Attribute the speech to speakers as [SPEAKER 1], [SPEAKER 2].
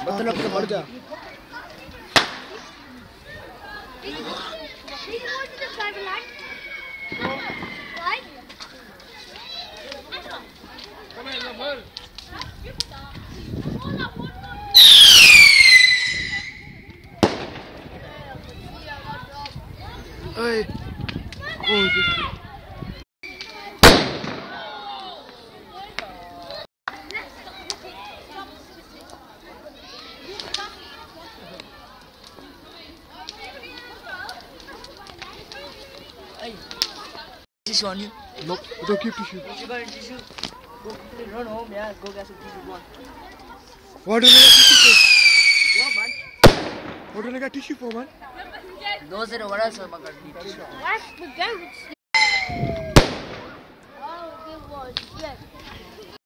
[SPEAKER 1] मतलब तो बढ़ जा Hey. Oh,
[SPEAKER 2] Tissue on you?
[SPEAKER 1] nope, I don't keep tissue.
[SPEAKER 2] You got a tissue? Go quickly run home, yeah. Go get some tissue, go on.
[SPEAKER 1] What do I got tissue
[SPEAKER 2] Go on, man.
[SPEAKER 1] for? What do I got tissue for, man?
[SPEAKER 2] Those are what else am I going to need tissue?
[SPEAKER 3] That's the goats.